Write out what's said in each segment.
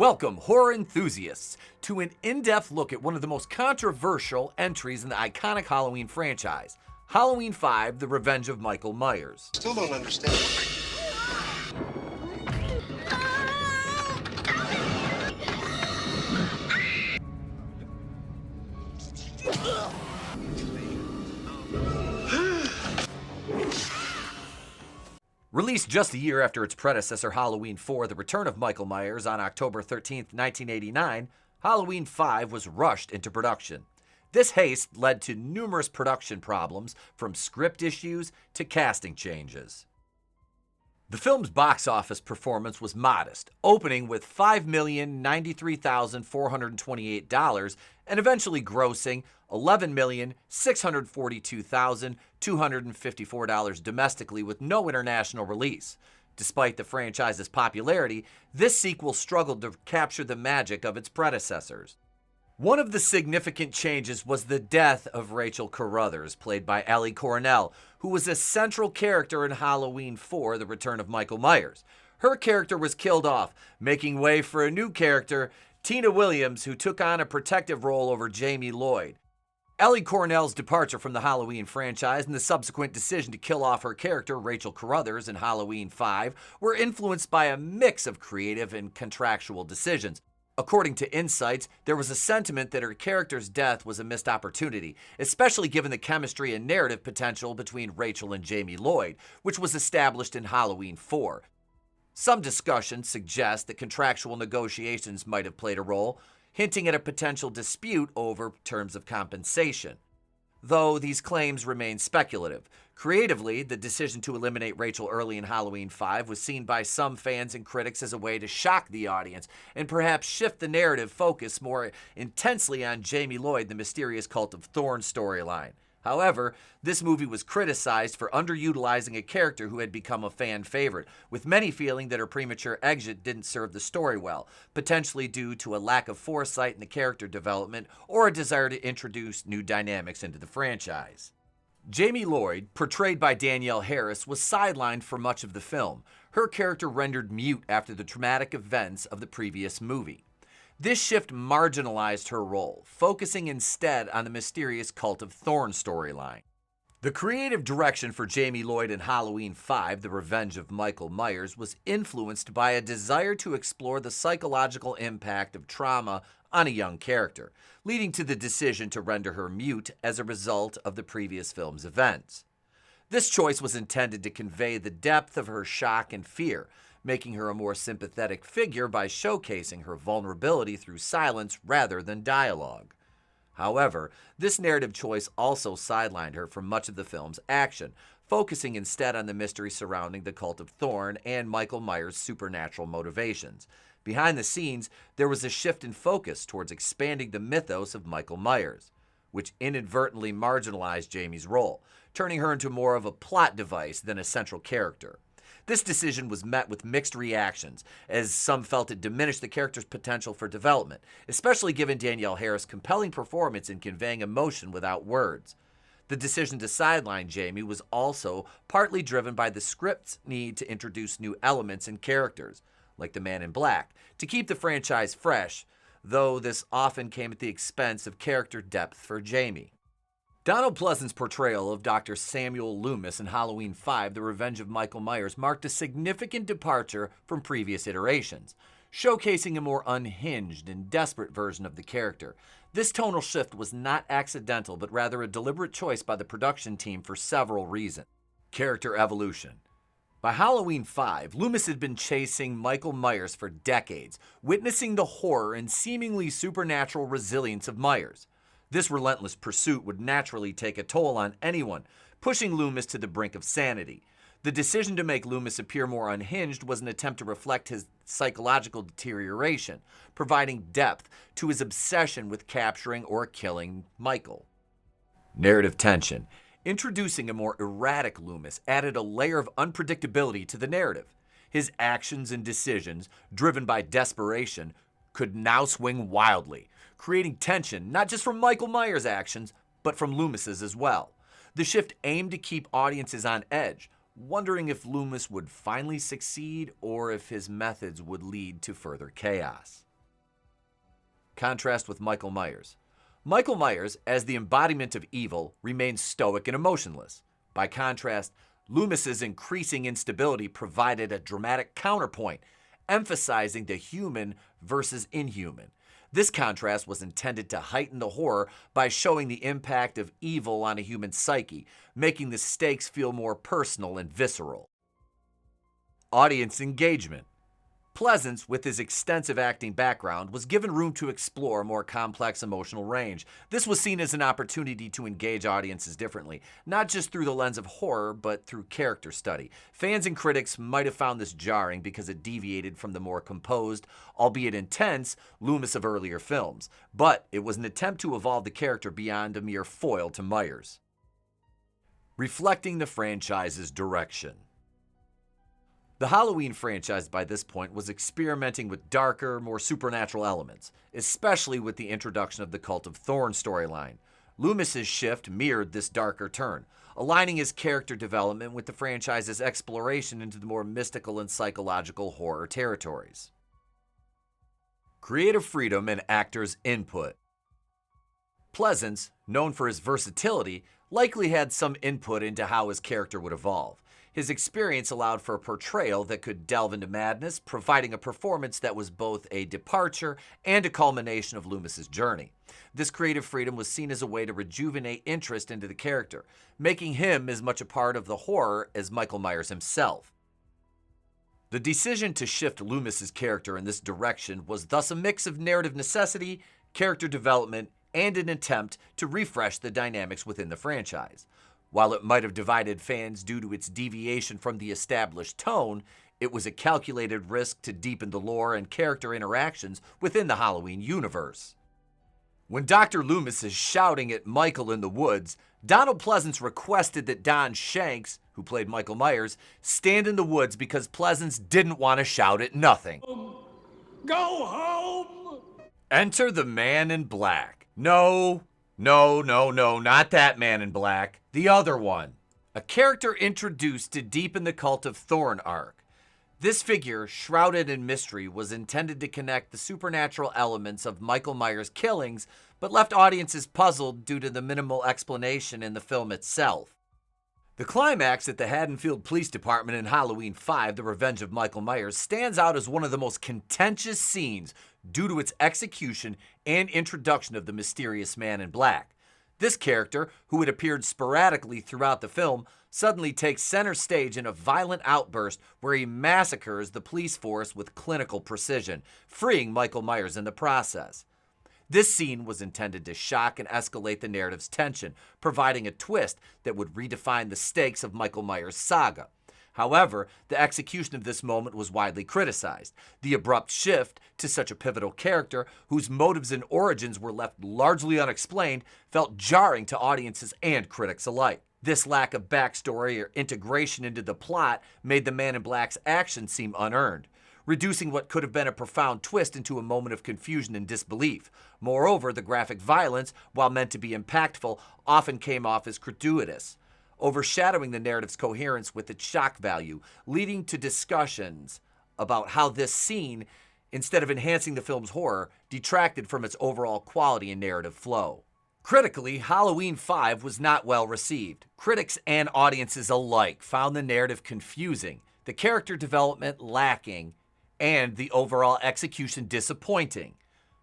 Welcome, horror enthusiasts, to an in-depth look at one of the most controversial entries in the iconic Halloween franchise, Halloween 5: The Revenge of Michael Myers. Still don't understand. Released just a year after its predecessor Halloween 4: The Return of Michael Myers on October 13, 1989, Halloween 5 was rushed into production. This haste led to numerous production problems, from script issues to casting changes. The film's box office performance was modest, opening with $5,093,428 and eventually grossing $11,642,254 domestically with no international release. Despite the franchise's popularity, this sequel struggled to capture the magic of its predecessors. One of the significant changes was the death of Rachel Carr, played by Ellie Cornell, who was a central character in Halloween 4: The Return of Michael Myers. Her character was killed off, making way for a new character, Tina Williams, who took on a protective role over Jamie Lloyd. Ellie Cornell's departure from the Halloween franchise and the subsequent decision to kill off her character, Rachel Carr, in Halloween 5 were influenced by a mix of creative and contractual decisions. According to Insights, there was a sentiment that her character's death was a missed opportunity, especially given the chemistry and narrative potential between Rachel and Jamie Lloyd, which was established in Halloween 4. Some discussions suggest that contractual negotiations might have played a role, hinting at a potential dispute over terms of compensation. Though these claims remain speculative. Creatively, the decision to eliminate Rachel early in Halloween 5 was seen by some fans and critics as a way to shock the audience and perhaps shift the narrative focus more intensely on Jamie Lloyd, the mysterious Cult of Thorn storyline. However, this movie was criticized for underutilizing a character who had become a fan favorite, with many feeling that her premature exit didn't serve the story well, potentially due to a lack of foresight in the character development or a desire to introduce new dynamics into the franchise. Jamie Lloyd, portrayed by Danielle Harris, was sidelined for much of the film, her character rendered mute after the traumatic events of the previous movie. This shift marginalized her role, focusing instead on the mysterious Cult of Thorn storyline. The creative direction for Jamie Lloyd in Halloween 5: The Revenge of Michael Myers was influenced by a desire to explore the psychological impact of trauma on a young character, leading to the decision to render her mute as a result of the previous film's events. This choice was intended to convey the depth of her shock and fear, making her a more sympathetic figure by showcasing her vulnerability through silence rather than dialogue. However, this narrative choice also sidelined her from much of the film's action, focusing instead on the mystery surrounding the Cult of Thorn and Michael Myers' supernatural motivations. Behind the scenes, there was a shift in focus towards expanding the mythos of Michael Myers, which inadvertently marginalized Jamie's role, turning her into more of a plot device than a central character. This decision was met with mixed reactions, as some felt it diminished the character's potential for development, especially given Danielle Harris' compelling performance in conveying emotion without words. The decision to sideline Jamie was also partly driven by the script's need to introduce new elements and characters, like the Man in Black, to keep the franchise fresh, though this often came at the expense of character depth for Jamie. Donald Pleasance's portrayal of Dr. Samuel Loomis in Halloween 5: The Revenge of Michael Myers marked a significant departure from previous iterations, showcasing a more unhinged and desperate version of the character. This tonal shift was not accidental, but rather a deliberate choice by the production team for several reasons. Character evolution. By Halloween 5, Loomis had been chasing Michael Myers for decades, witnessing the horror and seemingly supernatural resilience of Myers. This relentless pursuit would naturally take a toll on anyone, pushing Loomis to the brink of sanity. The decision to make Loomis appear more unhinged was an attempt to reflect his psychological deterioration, providing depth to his obsession with capturing or killing Michael. Narrative tension. Introducing a more erratic Loomis added a layer of unpredictability to the narrative. His actions and decisions, driven by desperation, could now swing wildly, creating tension not just from Michael Myers' actions, but from Loomis's as well. The shift aimed to keep audiences on edge, wondering if Loomis would finally succeed or if his methods would lead to further chaos. Contrast with Michael Myers. Michael Myers, as the embodiment of evil, remains stoic and emotionless. By contrast, Loomis's increasing instability provided a dramatic counterpoint, emphasizing the human versus inhuman. This contrast was intended to heighten the horror by showing the impact of evil on a human psyche, making the stakes feel more personal and visceral. Audience engagement. Pleasence, with his extensive acting background, was given room to explore a more complex emotional range. This was seen as an opportunity to engage audiences differently, not just through the lens of horror, but through character study. Fans and critics might have found this jarring because it deviated from the more composed, albeit intense, Loomis of earlier films. But it was an attempt to evolve the character beyond a mere foil to Myers. Reflecting the franchise's direction. The Halloween franchise by this point was experimenting with darker, more supernatural elements, especially with the introduction of the Cult of Thorn storyline. Loomis's shift mirrored this darker turn, aligning his character development with the franchise's exploration into the more mystical and psychological horror territories. Creative freedom and actors' input. Pleasence, known for his versatility, likely had some input into how his character would evolve. His experience allowed for a portrayal that could delve into madness, providing a performance that was both a departure and a culmination of Loomis's journey. This creative freedom was seen as a way to rejuvenate interest into the character, making him as much a part of the horror as Michael Myers himself. The decision to shift Loomis's character in this direction was thus a mix of narrative necessity, character development, and an attempt to refresh the dynamics within the franchise. While it might have divided fans due to its deviation from the established tone, it was a calculated risk to deepen the lore and character interactions within the Halloween universe. When Dr. Loomis is shouting at Michael in the woods, Donald Pleasence requested that Don Shanks, who played Michael Myers, stand in the woods because Pleasence didn't want to shout at nothing. Go home! Enter the Man in Black. No, not that Man in Black. The other one. A character introduced to deepen the Cult of Thorn arc. This figure, shrouded in mystery, was intended to connect the supernatural elements of Michael Myers' killings, but left audiences puzzled due to the minimal explanation in the film itself. The climax at the Haddonfield Police Department in Halloween 5, The Revenge of Michael Myers, stands out as one of the most contentious scenes due to its execution and introduction of the mysterious Man in Black. This character, who had appeared sporadically throughout the film, suddenly takes center stage in a violent outburst where he massacres the police force with clinical precision, freeing Michael Myers in the process. This scene was intended to shock and escalate the narrative's tension, providing a twist that would redefine the stakes of Michael Myers' saga. However, the execution of this moment was widely criticized. The abrupt shift to such a pivotal character, whose motives and origins were left largely unexplained, felt jarring to audiences and critics alike. This lack of backstory or integration into the plot made the Man in Black's action seem unearned, reducing what could have been a profound twist into a moment of confusion and disbelief. Moreover, the graphic violence, while meant to be impactful, often came off as gratuitous, overshadowing the narrative's coherence with its shock value, leading to discussions about how this scene, instead of enhancing the film's horror, detracted from its overall quality and narrative flow. Critically, Halloween 5 was not well received. Critics and audiences alike found the narrative confusing, the character development lacking, and the overall execution disappointing.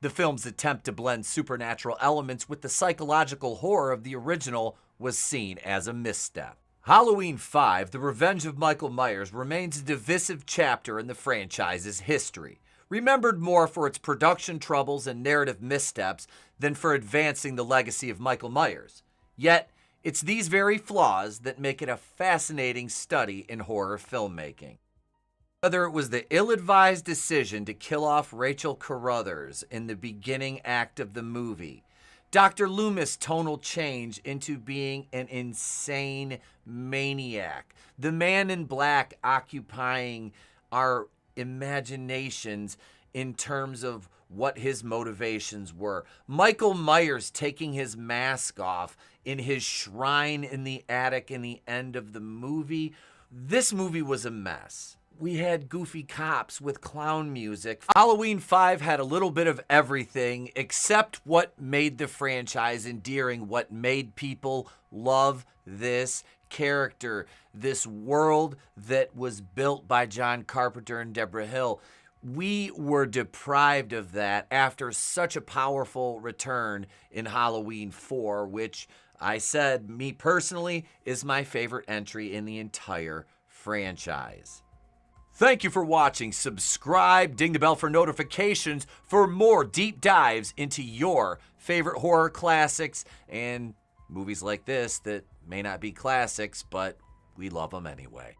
The film's attempt to blend supernatural elements with the psychological horror of the original was seen as a misstep. Halloween 5, The Revenge of Michael Myers, remains a divisive chapter in the franchise's history, remembered more for its production troubles and narrative missteps than for advancing the legacy of Michael Myers. Yet, it's these very flaws that make it a fascinating study in horror filmmaking. Whether it was the ill-advised decision to kill off Rachel Carr in the beginning act of the movie, Dr. Loomis' tonal change into being an insane maniac, the Man in Black occupying our imaginations in terms of what his motivations were, Michael Myers taking his mask off in his shrine in the attic in the end of the movie. This movie was a mess. We had goofy cops with clown music. Halloween 5 had a little bit of everything except what made the franchise endearing, what made people love this character, this world that was built by John Carpenter and Deborah Hill. We were deprived of that after such a powerful return in Halloween 4, which I said, me personally, is my favorite entry in the entire franchise. Thank you for watching. Subscribe, ding the bell for notifications for more deep dives into your favorite horror classics and movies like this that may not be classics, but we love them anyway.